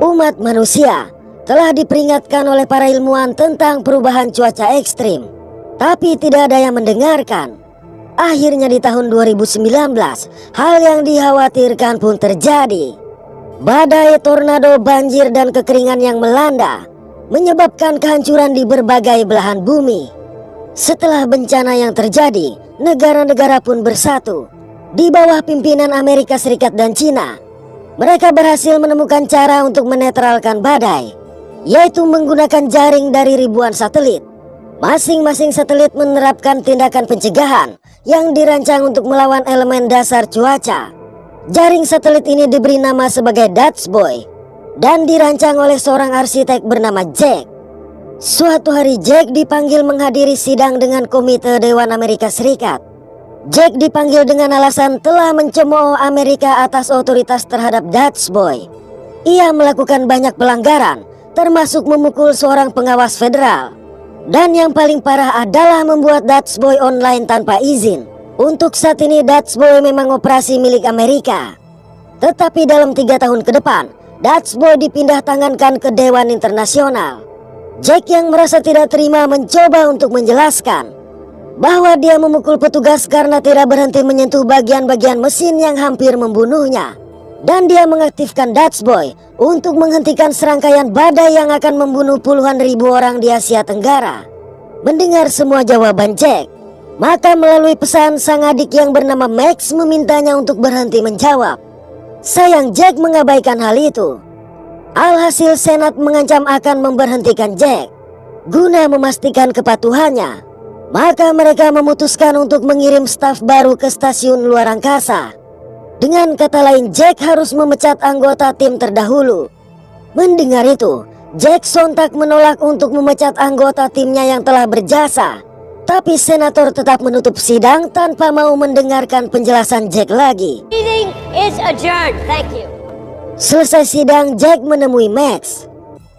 Umat manusia telah diperingatkan oleh para ilmuwan tentang perubahan cuaca ekstrim, tapi tidak ada yang mendengarkan. Akhirnya di tahun 2019, hal yang dikhawatirkan pun terjadi. Badai, tornado, banjir, dan kekeringan yang melanda menyebabkan kehancuran di berbagai belahan bumi. Setelah bencana yang terjadi, negara-negara pun bersatu di bawah pimpinan Amerika Serikat dan Cina. Mereka berhasil menemukan cara untuk menetralkan badai, yaitu menggunakan jaring dari ribuan satelit. Masing-masing satelit menerapkan tindakan pencegahan yang dirancang untuk melawan elemen dasar cuaca. Jaring satelit ini diberi nama sebagai Dutch Boy dan dirancang oleh seorang arsitek bernama Jack. Suatu hari Jack dipanggil menghadiri sidang dengan Komite Dewan Amerika Serikat. Jack dipanggil dengan alasan telah mencemooh Amerika atas otoritas terhadap Dutch Boy. Ia melakukan banyak pelanggaran, termasuk memukul seorang pengawas federal. Dan yang paling parah adalah membuat Dutch Boy online tanpa izin. Untuk saat ini Dutch Boy memang operasi milik Amerika. Tetapi dalam 3 tahun ke depan, Dutch Boy dipindah tangankan ke Dewan Internasional. Jack yang merasa tidak terima mencoba untuk menjelaskan bahwa dia memukul petugas karena tidak berhenti menyentuh bagian-bagian mesin yang hampir membunuhnya. Dan dia mengaktifkan Dutch Boy untuk menghentikan serangkaian badai yang akan membunuh puluhan ribu orang di Asia Tenggara. Mendengar semua jawaban Jack, maka melalui pesan sang adik yang bernama Max memintanya untuk berhenti menjawab. Sayang Jack mengabaikan hal itu. Alhasil Senat mengancam akan memberhentikan Jack guna memastikan kepatuhannya. Maka mereka memutuskan untuk mengirim staf baru ke stasiun luar angkasa. Dengan kata lain, Jack harus memecat anggota tim terdahulu. Mendengar itu, Jack sontak menolak untuk memecat anggota timnya yang telah berjasa. Tapi senator tetap menutup sidang tanpa mau mendengarkan penjelasan Jack lagi. Meeting is adjourned. Thank you. Selesai sidang, Jack menemui Max.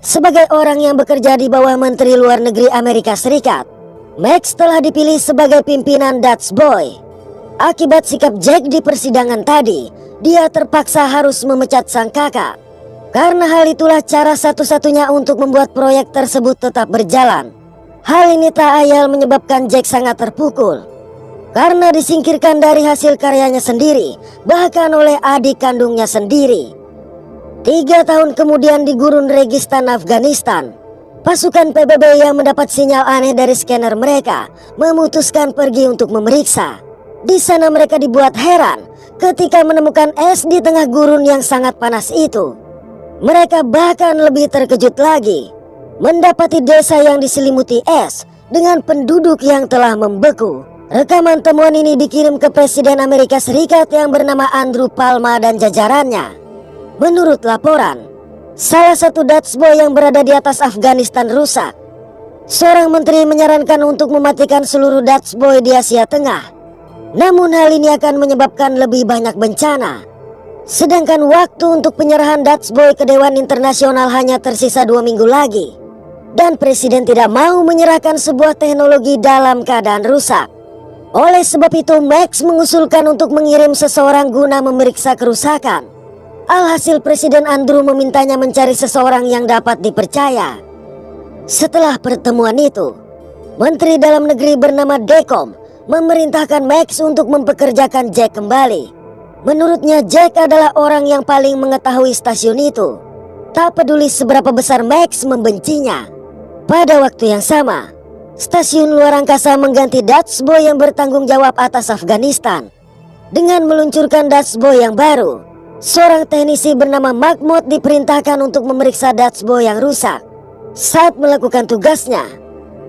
Sebagai orang yang bekerja di bawah Menteri Luar Negeri Amerika Serikat, Max telah dipilih sebagai pimpinan Dutch Boy. Akibat sikap Jack di persidangan tadi, dia terpaksa harus memecat sang kakak. Karena hal itulah cara satu-satunya untuk membuat proyek tersebut tetap berjalan. Hal ini tak ayal menyebabkan Jack sangat terpukul. Karena disingkirkan dari hasil karyanya sendiri, bahkan oleh adik kandungnya sendiri. 3 tahun kemudian di Gurun Registan, Afghanistan, pasukan PBB yang mendapat sinyal aneh dari scanner mereka memutuskan pergi untuk memeriksa. Di sana mereka dibuat heran ketika menemukan es di tengah gurun yang sangat panas itu. Mereka bahkan lebih terkejut lagi mendapati desa yang diselimuti es dengan penduduk yang telah membeku. Rekaman temuan ini dikirim ke Presiden Amerika Serikat yang bernama Andrew Palma dan jajarannya. Menurut laporan, salah satu Dutch Boy yang berada di atas Afghanistan rusak. Seorang menteri menyarankan untuk mematikan seluruh Dutch Boy di Asia Tengah. Namun hal ini akan menyebabkan lebih banyak bencana. Sedangkan waktu untuk penyerahan Dutch Boy ke Dewan Internasional hanya tersisa 2 minggu lagi. Dan Presiden tidak mau menyerahkan sebuah teknologi dalam keadaan rusak. Oleh sebab itu Max mengusulkan untuk mengirim seseorang guna memeriksa kerusakan. Alhasil Presiden Andrew memintanya mencari seseorang yang dapat dipercaya. Setelah pertemuan itu, Menteri Dalam Negeri bernama Dekom memerintahkan Max untuk mempekerjakan Jack kembali. Menurutnya Jack adalah orang yang paling mengetahui stasiun itu. Tak peduli seberapa besar Max membencinya. Pada waktu yang sama, stasiun luar angkasa mengganti Dutch Boy yang bertanggung jawab atas Afghanistan dengan meluncurkan Dutch Boy yang baru. Seorang teknisi bernama Mahmoud diperintahkan untuk memeriksa Dutch Boy yang rusak. Saat melakukan tugasnya,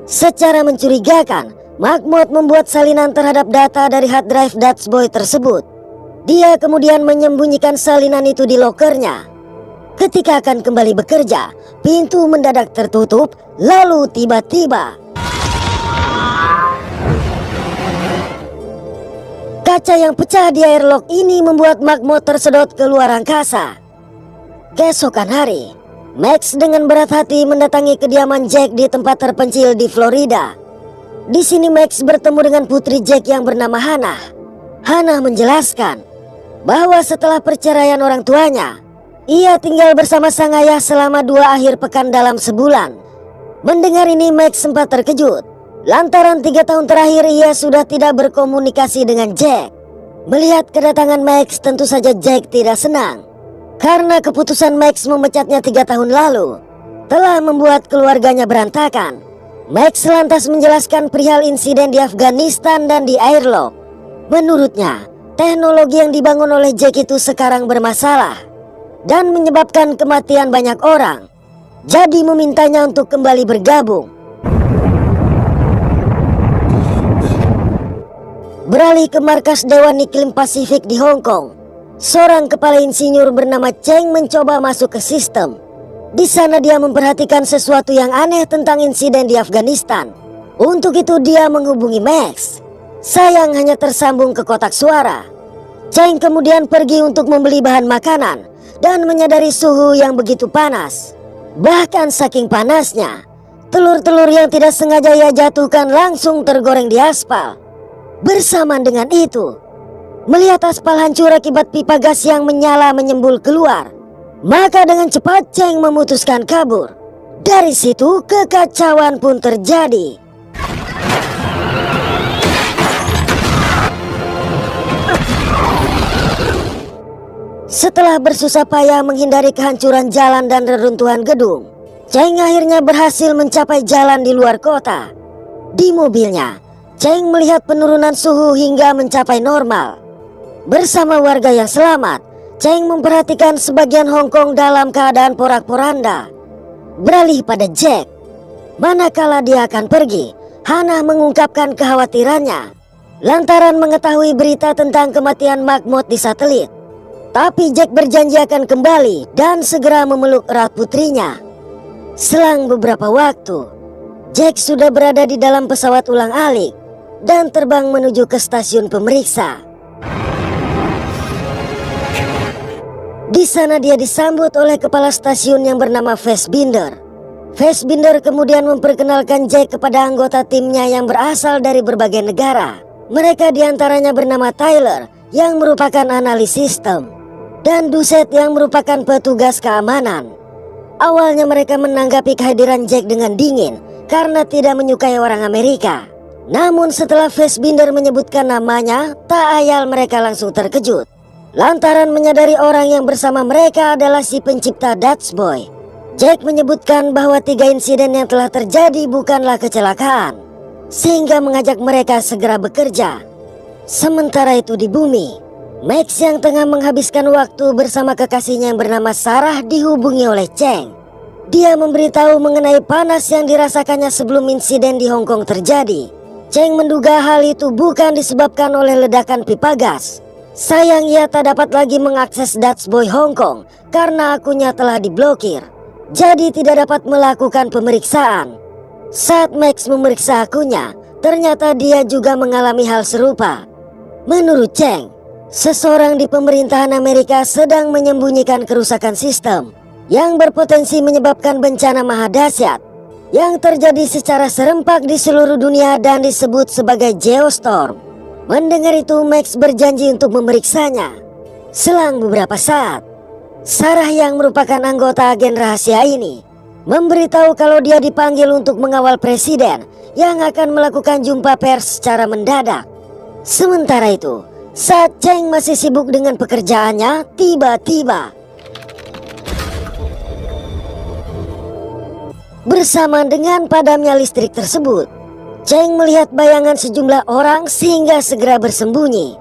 secara mencurigakan, Mahmoud membuat salinan terhadap data dari hard drive Dutch Boy tersebut. Dia kemudian menyembunyikan salinan itu di lokernya. Ketika akan kembali bekerja, pintu mendadak tertutup, lalu tiba-tiba kaca yang pecah di airlock ini membuat Mahmoud tersedot ke luar angkasa. Keesokan hari, Max dengan berat hati mendatangi kediaman Jack di tempat terpencil di Florida. Di sini Max bertemu dengan putri Jack yang bernama Hannah. Hannah menjelaskan bahwa setelah perceraian orang tuanya, Ia tinggal bersama sang ayah selama 2 akhir pekan dalam sebulan. Mendengar ini Max sempat terkejut, lantaran 3 tahun terakhir ia sudah tidak berkomunikasi dengan Jack. Melihat kedatangan Max, tentu saja Jack tidak senang, karena keputusan Max memecatnya 3 tahun lalu telah membuat keluarganya berantakan. Max lantas menjelaskan perihal insiden di Afghanistan dan di airlock. Menurutnya, teknologi yang dibangun oleh Jack itu sekarang bermasalah dan menyebabkan kematian banyak orang. Jadi memintanya untuk kembali bergabung. Beralih ke markas Dewan Iklim Pasifik di Hong Kong, seorang kepala insinyur bernama Cheng mencoba masuk ke sistem. Di sana dia memperhatikan sesuatu yang aneh tentang insiden di Afghanistan. Untuk itu dia menghubungi Max. Sayang hanya tersambung ke kotak suara. Cheng kemudian pergi untuk membeli bahan makanan dan menyadari suhu yang begitu panas. Bahkan saking panasnya, telur-telur yang tidak sengaja ia jatuhkan langsung tergoreng di aspal. Bersamaan dengan itu, melihat aspal hancur akibat pipa gas yang menyala menyembul keluar, maka dengan cepat Cheng memutuskan kabur. Dari situ kekacauan pun terjadi. Setelah bersusah payah menghindari kehancuran jalan dan reruntuhan gedung, Cheng akhirnya berhasil mencapai jalan di luar kota. Di mobilnya, Cheng melihat penurunan suhu hingga mencapai normal. Bersama warga yang selamat, Cheng memperhatikan sebagian Hong Kong dalam keadaan porak-poranda. Beralih pada Jack, manakala dia akan pergi, Hannah mengungkapkan kekhawatirannya lantaran mengetahui berita tentang kematian Mahmoud di satelit. Tapi Jack berjanji akan kembali dan segera memeluk erat putrinya. Selang beberapa waktu, Jack sudah berada di dalam pesawat ulang-alik dan terbang menuju ke stasiun pemeriksa. Di sana dia disambut oleh kepala stasiun yang bernama Fassbinder. Fassbinder kemudian memperkenalkan Jack kepada anggota timnya yang berasal dari berbagai negara. Mereka diantaranya bernama Tyler yang merupakan analis sistem, dan Duset yang merupakan petugas keamanan. Awalnya mereka menanggapi kehadiran Jack dengan dingin karena tidak menyukai orang Amerika. Namun setelah Fassbinder menyebutkan namanya, tak ayal mereka langsung terkejut lantaran menyadari orang yang bersama mereka adalah si pencipta Dutch Boy. Jack menyebutkan bahwa 3 insiden yang telah terjadi bukanlah kecelakaan, sehingga mengajak mereka segera bekerja. Sementara itu di bumi, Max yang tengah menghabiskan waktu bersama kekasihnya yang bernama Sarah dihubungi oleh Cheng. Dia memberitahu mengenai panas yang dirasakannya sebelum insiden di Hong Kong terjadi. Cheng menduga hal itu bukan disebabkan oleh ledakan pipa gas. Sayang ia tak dapat lagi mengakses Dutch Boy Hong Kong karena akunnya telah diblokir. Jadi tidak dapat melakukan pemeriksaan. Saat Max memeriksa akunnya, ternyata dia juga mengalami hal serupa. Menurut Cheng, seseorang di pemerintahan Amerika sedang menyembunyikan kerusakan sistem yang berpotensi menyebabkan bencana maha dahsyat yang terjadi secara serempak di seluruh dunia dan disebut sebagai geostorm. Mendengar itu, Max berjanji untuk memeriksanya. Selang beberapa saat, Sarah yang merupakan anggota agen rahasia ini memberitahu kalau dia dipanggil untuk mengawal presiden yang akan melakukan jumpa pers secara mendadak. Sementara itu, saat Cheng masih sibuk dengan pekerjaannya, tiba-tiba bersamaan dengan padamnya listrik tersebut, Cheng melihat bayangan sejumlah orang sehingga segera bersembunyi.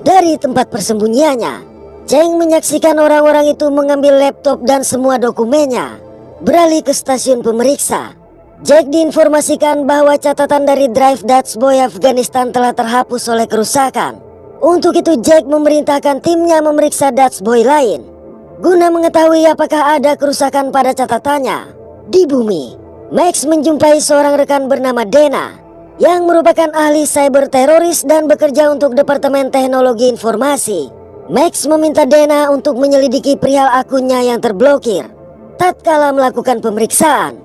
Dari tempat persembunyiannya, Cheng menyaksikan orang-orang itu mengambil laptop dan semua dokumennya. Beralih ke stasiun pemeriksa, Jack diinformasikan bahwa catatan dari drive Dutch Boy Afghanistan telah terhapus oleh kerusakan. Untuk itu Jack memerintahkan timnya memeriksa Dutch Boy lain guna mengetahui apakah ada kerusakan pada catatannya. Di bumi, Max menjumpai seorang rekan bernama Dana yang merupakan ahli cyber teroris dan bekerja untuk Departemen Teknologi Informasi. Max meminta Dana untuk menyelidiki perihal akunnya yang terblokir. Tatkala melakukan pemeriksaan,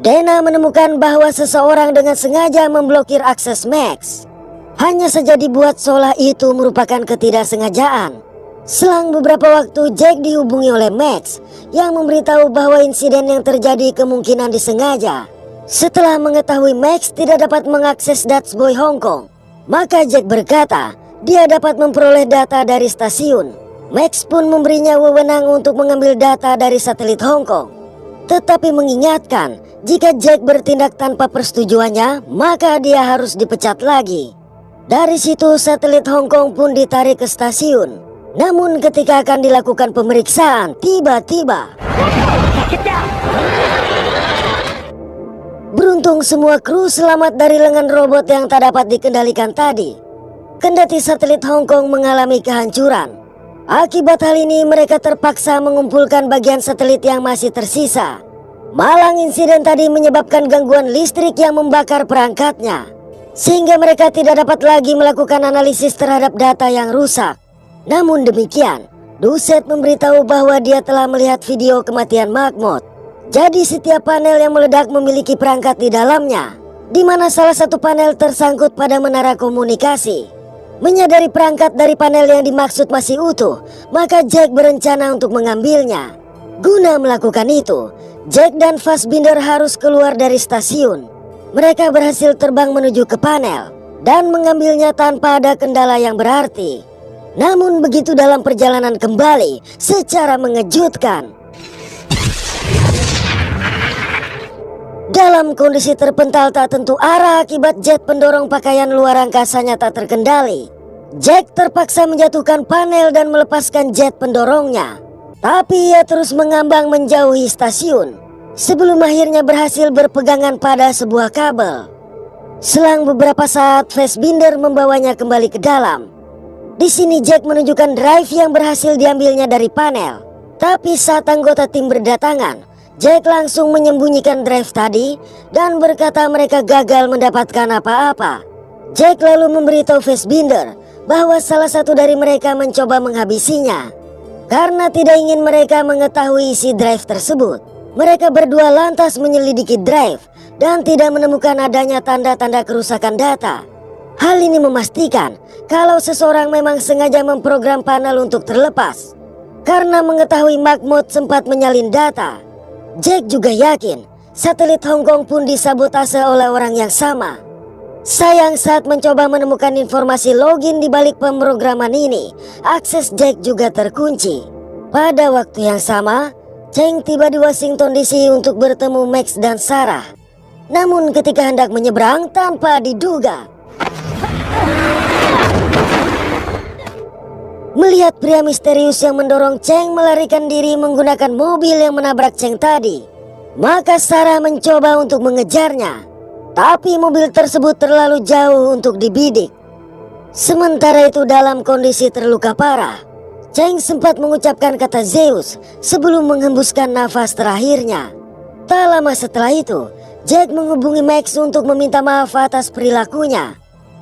Dana menemukan bahwa seseorang dengan sengaja memblokir akses Max. Hanya saja dibuat seolah itu merupakan ketidaksengajaan. Selang beberapa waktu, Jack dihubungi oleh Max yang memberitahu bahwa insiden yang terjadi kemungkinan disengaja. Setelah mengetahui Max tidak dapat mengakses Dutch Boy Hong Kong, maka Jack berkata dia dapat memperoleh data dari stasiun. Max pun memberinya wewenang untuk mengambil data dari satelit Hong Kong, tetapi mengingatkan jika Jack bertindak tanpa persetujuannya, maka dia harus dipecat lagi. Dari situ satelit Hong Kong pun ditarik ke stasiun. Namun ketika akan dilakukan pemeriksaan, tiba-tiba beruntung semua kru selamat dari lengan robot yang tak dapat dikendalikan tadi. Kendati satelit Hong Kong mengalami kehancuran, akibat hal ini mereka terpaksa mengumpulkan bagian satelit yang masih tersisa. Malang insiden tadi menyebabkan gangguan listrik yang membakar perangkatnya, sehingga mereka tidak dapat lagi melakukan analisis terhadap data yang rusak. Namun demikian, Duset memberitahu bahwa dia telah melihat video kematian Mahmud. Jadi setiap panel yang meledak memiliki perangkat di dalamnya, di mana salah satu panel tersangkut pada menara komunikasi. Menyadari perangkat dari panel yang dimaksud masih utuh, maka Jack berencana untuk mengambilnya. Guna melakukan itu, Jack dan Fassbinder harus keluar dari stasiun. Mereka berhasil terbang menuju ke panel dan mengambilnya tanpa ada kendala yang berarti. Namun begitu dalam perjalanan kembali, secara mengejutkan, dalam kondisi terpental tak tentu arah akibat jet pendorong pakaian luar angkasanya tak terkendali, Jack terpaksa menjatuhkan panel dan melepaskan jet pendorongnya. Tapi ia terus mengambang menjauhi stasiun sebelum akhirnya berhasil berpegangan pada sebuah kabel. Selang beberapa saat, Fassbinder membawanya kembali ke dalam. Di sini Jack menunjukkan drive yang berhasil diambilnya dari panel. Tapi saat anggota tim berdatangan, Jack langsung menyembunyikan drive tadi dan berkata mereka gagal mendapatkan apa-apa. Jack lalu memberitahu Fassbinder bahwa salah satu dari mereka mencoba menghabisinya. Karena tidak ingin mereka mengetahui isi drive tersebut, mereka berdua lantas menyelidiki drive dan tidak menemukan adanya tanda-tanda kerusakan data. Hal ini memastikan kalau seseorang memang sengaja memprogram panel untuk terlepas. Karena mengetahui Mahmud sempat menyalin data, Jack juga yakin satelit Hong Kong pun disabotase oleh orang yang sama. Sayang saat mencoba menemukan informasi login di balik pemrograman ini, akses Jack juga terkunci. Pada waktu yang sama, Cheng tiba di Washington DC untuk bertemu Max dan Sarah. Namun ketika hendak menyeberang tanpa diduga, melihat pria misterius yang mendorong Cheng melarikan diri menggunakan mobil yang menabrak Cheng tadi, maka Sarah mencoba untuk mengejarnya. Tapi mobil tersebut terlalu jauh untuk dibidik. Sementara itu dalam kondisi terluka parah, Cheng sempat mengucapkan kata Zeus sebelum menghembuskan nafas terakhirnya. Tak lama setelah itu, Jack menghubungi Max untuk meminta maaf atas perilakunya.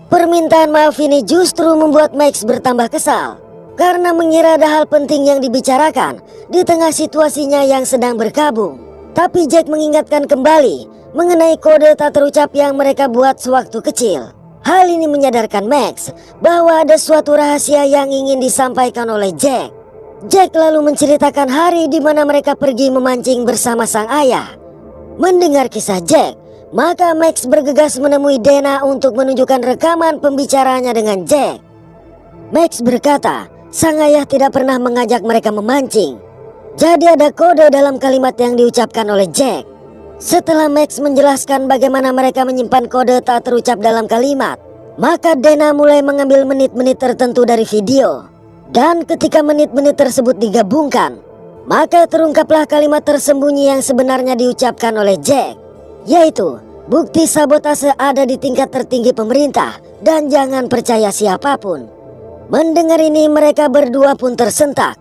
Permintaan maaf ini justru membuat Max bertambah kesal karena mengira ada hal penting yang dibicarakan di tengah situasinya yang sedang berkabung. Tapi Jack mengingatkan kembali mengenai kode tak terucap yang mereka buat sewaktu kecil. Hal ini menyadarkan Max bahwa ada suatu rahasia yang ingin disampaikan oleh Jack. Jack lalu menceritakan hari di mana mereka pergi memancing bersama sang ayah. Mendengar kisah Jack, maka Max bergegas menemui Dana untuk menunjukkan rekaman pembicaranya dengan Jack. Max berkata, sang ayah tidak pernah mengajak mereka memancing. Jadi ada kode dalam kalimat yang diucapkan oleh Jack. Setelah Max menjelaskan bagaimana mereka menyimpan kode tak terucap dalam kalimat, maka Dana mulai mengambil menit-menit tertentu dari video. Dan ketika menit-menit tersebut digabungkan, maka terungkaplah kalimat tersembunyi yang sebenarnya diucapkan oleh Jack, yaitu bukti sabotase ada di tingkat tertinggi pemerintah dan jangan percaya siapapun. Mendengar ini mereka berdua pun tersentak.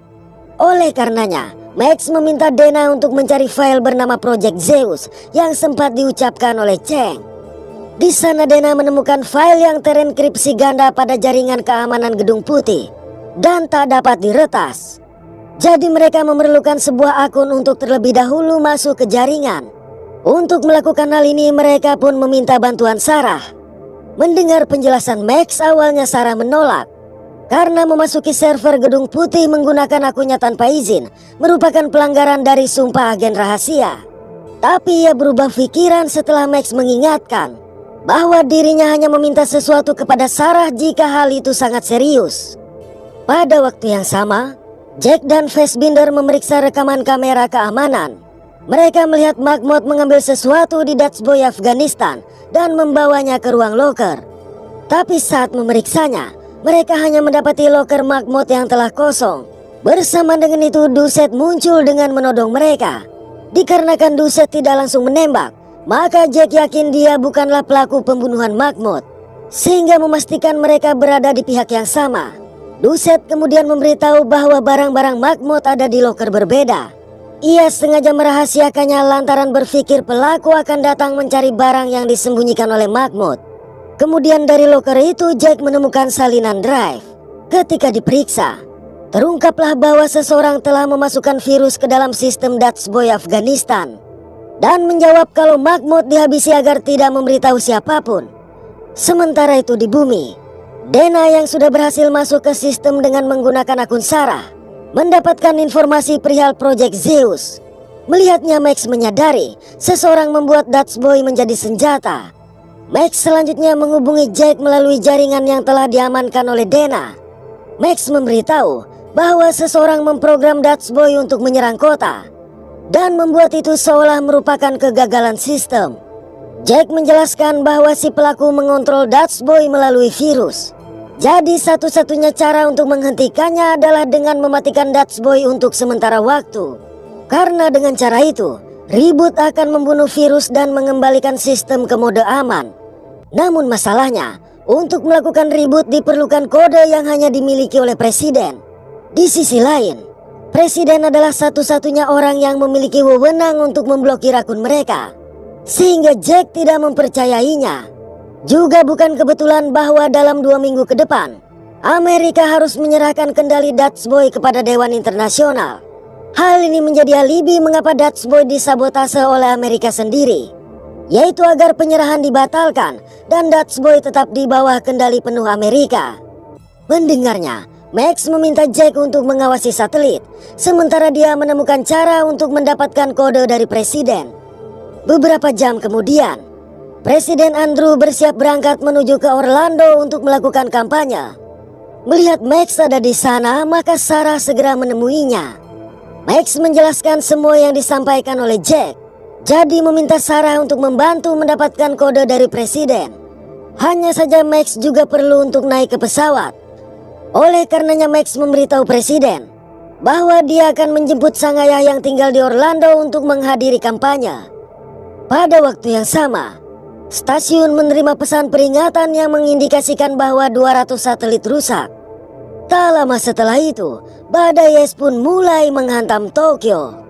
Oleh karenanya, Max meminta Dana untuk mencari file bernama Project Zeus yang sempat diucapkan oleh Cheng. Di sana Dana menemukan file yang terenkripsi ganda pada jaringan keamanan Gedung Putih dan tak dapat diretas. Jadi mereka memerlukan sebuah akun untuk terlebih dahulu masuk ke jaringan. Untuk melakukan hal ini mereka pun meminta bantuan Sarah. Mendengar penjelasan Max, awalnya Sarah menolak Karena memasuki server Gedung Putih menggunakan akunnya tanpa izin merupakan pelanggaran dari sumpah agen rahasia. Tapi ia berubah pikiran setelah Max mengingatkan bahwa dirinya hanya meminta sesuatu kepada Sarah jika hal itu sangat serius. Pada waktu yang sama, Jack dan Fassbinder memeriksa rekaman kamera keamanan. Mereka melihat Mahmoud mengambil sesuatu di Dutch Boy Afghanistan dan membawanya ke ruang loker. Tapi saat memeriksanya, mereka hanya mendapati loker Mahmoud yang telah kosong. Bersama dengan itu, Doucette muncul dengan menodong mereka. Dikarenakan Doucette tidak langsung menembak, maka Jack yakin dia bukanlah pelaku pembunuhan Mahmoud, sehingga memastikan mereka berada di pihak yang sama. Doucette kemudian memberitahu bahwa barang-barang Mahmoud ada di loker berbeda. Ia sengaja merahasiakannya lantaran berpikir pelaku akan datang mencari barang yang disembunyikan oleh Mahmoud. Kemudian dari loker itu Jack menemukan salinan drive. Ketika diperiksa, terungkaplah bahwa seseorang telah memasukkan virus ke dalam sistem Dutch Boy Afghanistan dan menjawab kalau Mahmoud dihabisi agar tidak memberitahu siapapun. Sementara itu di bumi, Dana yang sudah berhasil masuk ke sistem dengan menggunakan akun Sarah mendapatkan informasi perihal Project Zeus. Melihatnya, Max menyadari seseorang membuat Dutch Boy menjadi senjata. Max selanjutnya menghubungi Jack melalui jaringan yang telah diamankan oleh Dana. Max memberitahu bahwa seseorang memprogram Dutch Boy untuk menyerang kota dan membuat itu seolah merupakan kegagalan sistem. Jack menjelaskan bahwa si pelaku mengontrol Dutch Boy melalui virus. Jadi satu-satunya cara untuk menghentikannya adalah dengan mematikan Dutch Boy untuk sementara waktu. Karena dengan cara itu, Reboot akan membunuh virus dan mengembalikan sistem ke mode aman. Namun masalahnya, untuk melakukan reboot diperlukan kode yang hanya dimiliki oleh Presiden. Di sisi lain, Presiden adalah satu-satunya orang yang memiliki wewenang untuk memblokir akun mereka, sehingga Jack tidak mempercayainya. Juga bukan kebetulan bahwa dalam 2 minggu ke depan, Amerika harus menyerahkan kendali Dutch Boy kepada Dewan Internasional. Hal ini menjadi alibi mengapa Dutch Boy disabotase oleh Amerika sendiri, yaitu agar penyerahan dibatalkan dan Dutch Boy tetap di bawah kendali penuh Amerika. Mendengarnya, Max meminta Jack untuk mengawasi satelit, sementara dia menemukan cara untuk mendapatkan kode dari Presiden. Beberapa jam kemudian, Presiden Andrew bersiap berangkat menuju ke Orlando untuk melakukan kampanye. Melihat Max ada di sana, maka Sarah segera menemuinya. Max menjelaskan semua yang disampaikan oleh Jack, jadi meminta Sarah untuk membantu mendapatkan kode dari Presiden. Hanya saja Max juga perlu untuk naik ke pesawat. Oleh karenanya Max memberitahu Presiden bahwa dia akan menjemput sang ayah yang tinggal di Orlando untuk menghadiri kampanye. Pada waktu yang sama, stasiun menerima pesan peringatan yang mengindikasikan bahwa 200 satelit rusak. Tak lama setelah itu, badai es pun mulai menghantam Tokyo.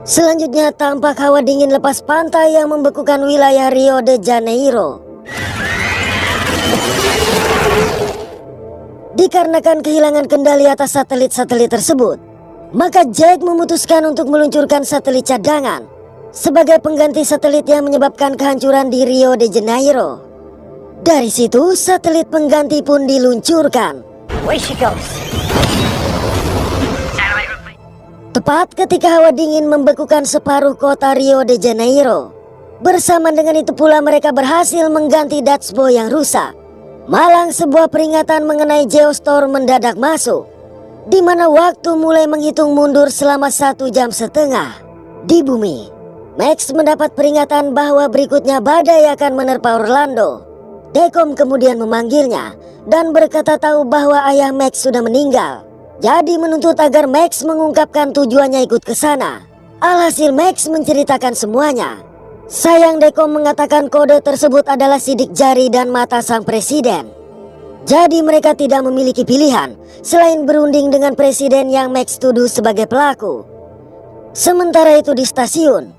Selanjutnya tampak hawa dingin lepas pantai yang membekukan wilayah Rio de Janeiro. Dikarenakan kehilangan kendali atas satelit-satelit tersebut, maka Jack memutuskan untuk meluncurkan satelit cadangan sebagai pengganti satelit yang menyebabkan kehancuran di Rio de Janeiro. Dari situ, satelit pengganti pun diluncurkan. Away she goes. Tepat ketika hawa dingin membekukan separuh kota Rio de Janeiro. Bersama dengan itu pula mereka berhasil mengganti Dutch Boy yang rusak. Malang sebuah peringatan mengenai Geostorm mendadak masuk, di mana waktu mulai menghitung mundur selama 1,5 jam. Di bumi, Max mendapat peringatan bahwa berikutnya badai akan menerpa Orlando. Dekom kemudian memanggilnya dan berkata tahu bahwa ayah Max sudah meninggal. Jadi menuntut agar Max mengungkapkan tujuannya ikut ke sana. Alhasil Max menceritakan semuanya. Sayang Dekom mengatakan kode tersebut adalah sidik jari dan mata sang presiden. Jadi mereka tidak memiliki pilihan selain berunding dengan presiden yang Max tuduh sebagai pelaku. Sementara itu di stasiun,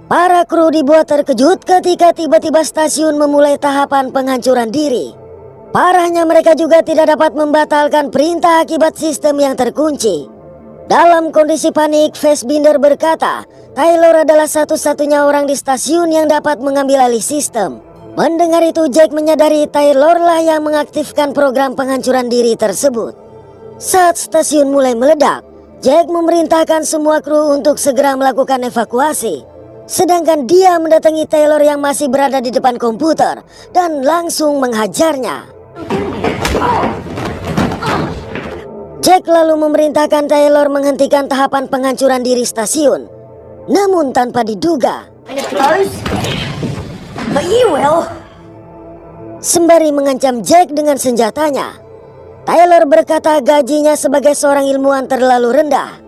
para kru dibuat terkejut ketika tiba-tiba stasiun memulai tahapan penghancuran diri. Parahnya mereka juga tidak dapat membatalkan perintah akibat sistem yang terkunci. Dalam kondisi panik, Fassbinder berkata, Taylor adalah satu-satunya orang di stasiun yang dapat mengambil alih sistem. Mendengar itu, Jack menyadari Taylor lah yang mengaktifkan program penghancuran diri tersebut. Saat stasiun mulai meledak, Jack memerintahkan semua kru untuk segera melakukan evakuasi. Sedangkan dia mendatangi Taylor yang masih berada di depan komputer dan langsung menghajarnya. Jack lalu memerintahkan Taylor menghentikan tahapan penghancuran diri stasiun. Namun tanpa diduga, sembari mengancam Jack dengan senjatanya, Taylor berkata gajinya sebagai seorang ilmuwan terlalu rendah.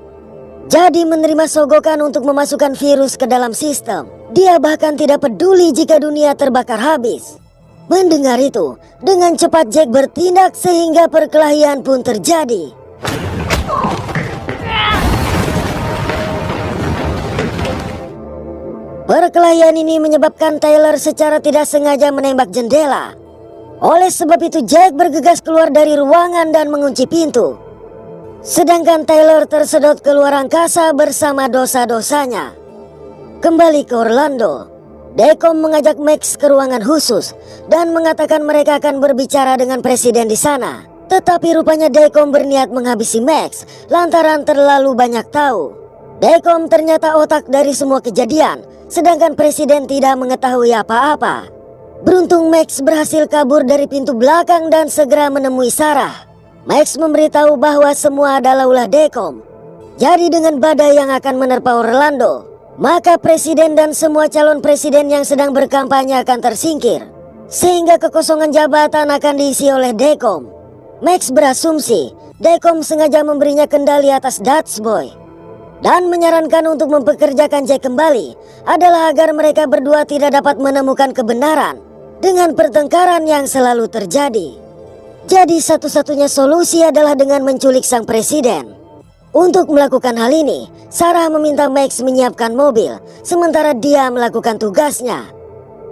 Jadi menerima sogokan untuk memasukkan virus ke dalam sistem. Dia bahkan tidak peduli jika dunia terbakar habis. Mendengar itu, dengan cepat Jack bertindak sehingga perkelahian pun terjadi. Perkelahian ini menyebabkan Taylor secara tidak sengaja menembak jendela. Oleh sebab itu Jack bergegas keluar dari ruangan dan mengunci pintu. Sedangkan Taylor tersedot keluar angkasa bersama dosa-dosanya. Kembali ke Orlando, Dekom mengajak Max ke ruangan khusus dan mengatakan mereka akan berbicara dengan presiden di sana. Tetapi rupanya Dekom berniat menghabisi Max lantaran terlalu banyak tahu. Dekom ternyata otak dari semua kejadian, sedangkan presiden tidak mengetahui apa-apa. Beruntung Max berhasil kabur dari pintu belakang dan segera menemui Sarah. Max memberitahu bahwa semua adalah ulah Dekom. Jadi dengan badai yang akan menerpa Orlando, maka presiden dan semua calon presiden yang sedang berkampanye akan tersingkir, sehingga kekosongan jabatan akan diisi oleh Dekom. Max berasumsi Dekom sengaja memberinya kendali atas Dutch Boy dan menyarankan untuk mempekerjakan Jack kembali adalah agar mereka berdua tidak dapat menemukan kebenaran dengan pertengkaran yang selalu terjadi. Jadi satu-satunya solusi adalah dengan menculik sang presiden. Untuk melakukan hal ini, Sarah meminta Max menyiapkan mobil sementara dia melakukan tugasnya.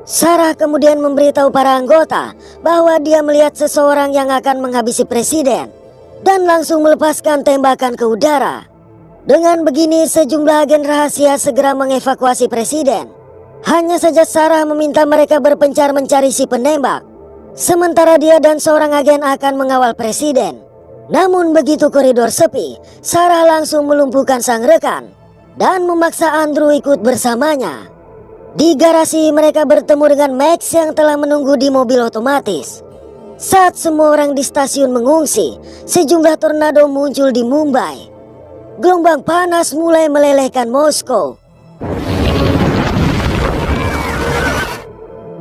Sarah kemudian memberitahu para anggota bahwa dia melihat seseorang yang akan menghabisi presiden dan langsung melepaskan tembakan ke udara. Dengan begini sejumlah agen rahasia segera mengevakuasi presiden. Hanya saja Sarah meminta mereka berpencar mencari si penembak, sementara dia dan seorang agen akan mengawal presiden. Namun begitu koridor sepi, Sarah langsung melumpuhkan sang rekan dan memaksa Andrew ikut bersamanya. Di garasi mereka bertemu dengan Max yang telah menunggu di mobil otomatis. Saat semua orang di stasiun mengungsi, sejumlah tornado muncul di Mumbai. Gelombang panas mulai melelehkan Moskow.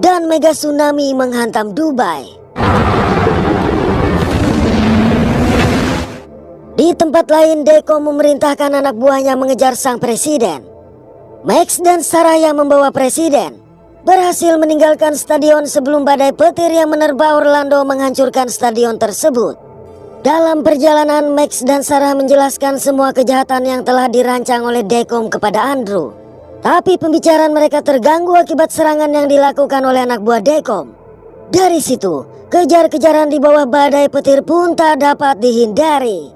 Dan mega tsunami menghantam Dubai. Di tempat lain, Dekom memerintahkan anak buahnya mengejar sang presiden. Max dan Sarah yang membawa presiden berhasil meninggalkan stadion sebelum badai petir yang menerpa Orlando menghancurkan stadion tersebut. Dalam perjalanan, Max dan Sarah menjelaskan semua kejahatan yang telah dirancang oleh Dekom kepada Andrew. Tapi pembicaraan mereka terganggu akibat serangan yang dilakukan oleh anak buah Dekom. Dari situ, kejar-kejaran di bawah badai petir pun tak dapat dihindari.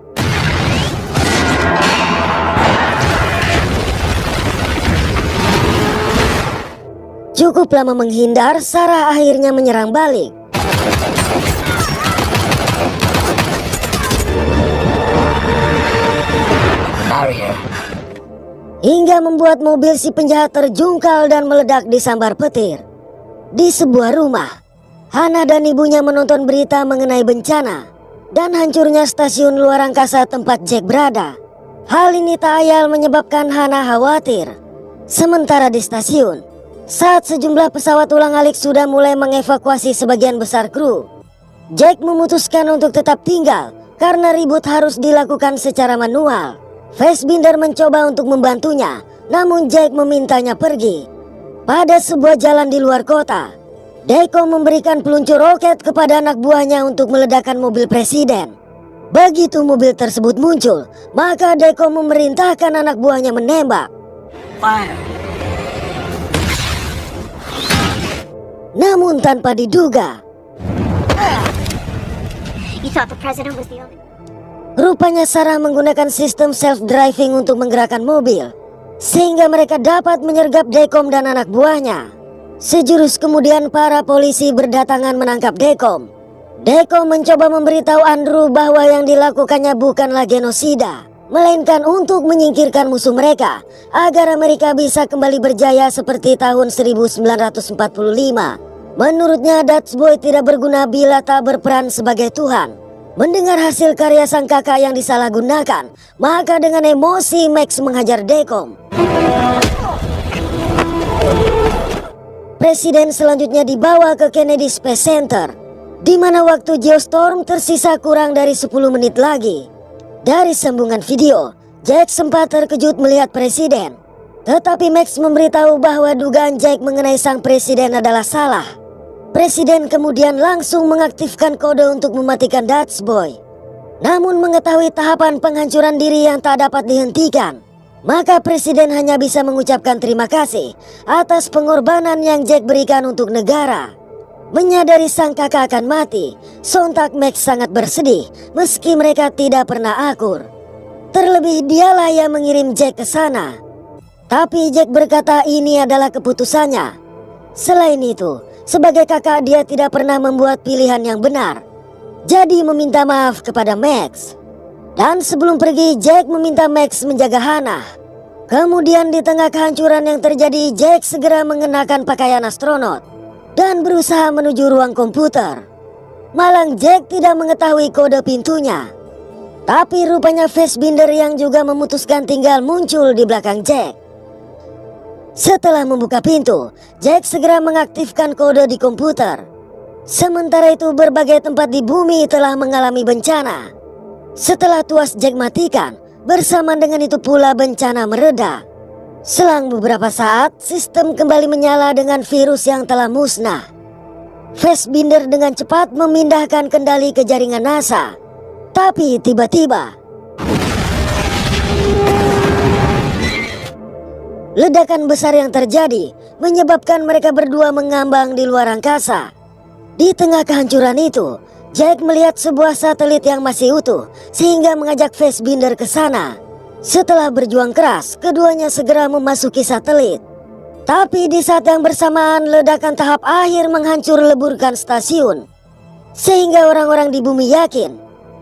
Cukup lama menghindar, Sarah akhirnya menyerang balik. Hingga membuat mobil si penjahat terjungkal dan meledak di sambar petir. Di sebuah rumah, Hana dan ibunya menonton berita mengenai bencana dan hancurnya stasiun luar angkasa tempat Jack berada. Hal ini tak ayal menyebabkan Hana khawatir. Sementara di stasiun, saat sejumlah pesawat ulang-alik sudah mulai mengevakuasi sebagian besar kru, Jack memutuskan untuk tetap tinggal karena ribut harus dilakukan secara manual. Fassbinder mencoba untuk membantunya, namun Jack memintanya pergi. Pada sebuah jalan di luar kota, Dekom memberikan peluncur roket kepada anak buahnya untuk meledakkan mobil presiden. Begitu mobil tersebut muncul, maka Dekom memerintahkan anak buahnya menembak. Fire. Namun tanpa diduga, You thought the president was the only... rupanya Sarah menggunakan sistem self-driving untuk menggerakkan mobil, sehingga mereka dapat menyergap Dekom dan anak buahnya. Sejurus kemudian para polisi berdatangan menangkap Dekom. Dekom mencoba memberitahu Andrew bahwa yang dilakukannya bukanlah genosida, melainkan untuk menyingkirkan musuh mereka agar Amerika bisa kembali berjaya seperti tahun 1945. Menurutnya Dutch Boy tidak berguna bila tak berperan sebagai Tuhan. Mendengar hasil karya sang kakak yang disalahgunakan, maka dengan emosi Max menghajar Dekom. Presiden selanjutnya dibawa ke Kennedy Space Center, di mana waktu Geostorm tersisa kurang dari 10 menit lagi. Dari sambungan video, Jack sempat terkejut melihat presiden. Tetapi Max memberitahu bahwa dugaan Jack mengenai sang presiden adalah salah. Presiden kemudian langsung mengaktifkan kode untuk mematikan Dutch Boy. Namun mengetahui tahapan penghancuran diri yang tak dapat dihentikan, maka presiden hanya bisa mengucapkan terima kasih atas pengorbanan yang Jack berikan untuk negara. Menyadari sang kakak akan mati, sontak Max sangat bersedih meski mereka tidak pernah akur. Terlebih dialah yang mengirim Jack ke sana. Tapi Jack berkata ini adalah keputusannya. Selain itu, sebagai kakak dia tidak pernah membuat pilihan yang benar. Jadi meminta maaf kepada Max. Dan sebelum pergi, Jack meminta Max menjaga Hannah. Kemudian di tengah kehancuran yang terjadi, Jack segera mengenakan pakaian astronot dan berusaha menuju ruang komputer. Malang Jack tidak mengetahui kode pintunya. Tapi rupanya Fassbinder yang juga memutuskan tinggal muncul di belakang Jack. Setelah membuka pintu, Jack segera mengaktifkan kode di komputer. Sementara itu berbagai tempat di bumi telah mengalami bencana. Setelah tuas Jack matikan, bersamaan dengan itu pula bencana mereda. Selang beberapa saat, sistem kembali menyala dengan virus yang telah musnah. Fassbinder dengan cepat memindahkan kendali ke jaringan NASA. Tapi tiba-tiba ledakan besar yang terjadi menyebabkan mereka berdua mengambang di luar angkasa. Di tengah kehancuran itu, Jack melihat sebuah satelit yang masih utuh sehingga mengajak Fassbinder ke sana. Setelah berjuang keras, keduanya segera memasuki satelit. Tapi di saat yang bersamaan, ledakan tahap akhir menghancur leburkan stasiun. Sehingga orang-orang di bumi yakin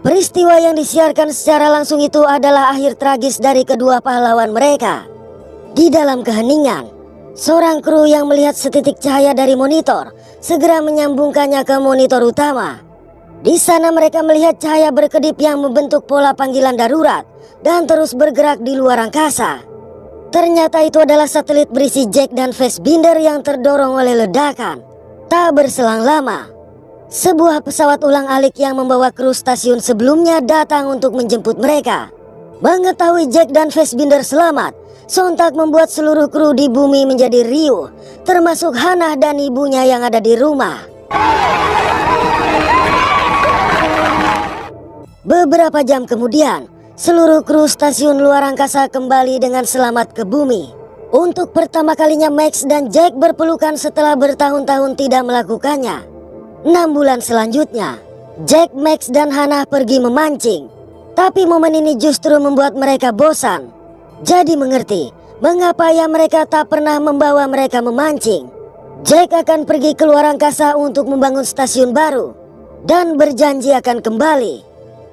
peristiwa yang disiarkan secara langsung itu adalah akhir tragis dari kedua pahlawan mereka. Di dalam keheningan, seorang kru yang melihat setitik cahaya dari monitor segera menyambungkannya ke monitor utama. Di sana mereka melihat cahaya berkedip yang membentuk pola panggilan darurat dan terus bergerak di luar angkasa. Ternyata itu adalah satelit berisi Jack dan Fassbinder yang terdorong oleh ledakan. Tak berselang lama, sebuah pesawat ulang-alik yang membawa kru stasiun sebelumnya datang untuk menjemput mereka. Mengetahui Jack dan Fassbinder selamat, sontak membuat seluruh kru di bumi menjadi riuh, termasuk Hannah dan ibunya yang ada di rumah. Beberapa jam kemudian, seluruh kru stasiun luar angkasa kembali dengan selamat ke bumi. Untuk pertama kalinya Max dan Jack berpelukan setelah bertahun-tahun tidak melakukannya. 6 bulan selanjutnya, Jack, Max, dan Hannah pergi memancing. Tapi momen ini justru membuat mereka bosan. Jadi mengerti mengapa ya mereka tak pernah membawa mereka memancing. Jack akan pergi ke luar angkasa untuk membangun stasiun baru dan berjanji akan kembali.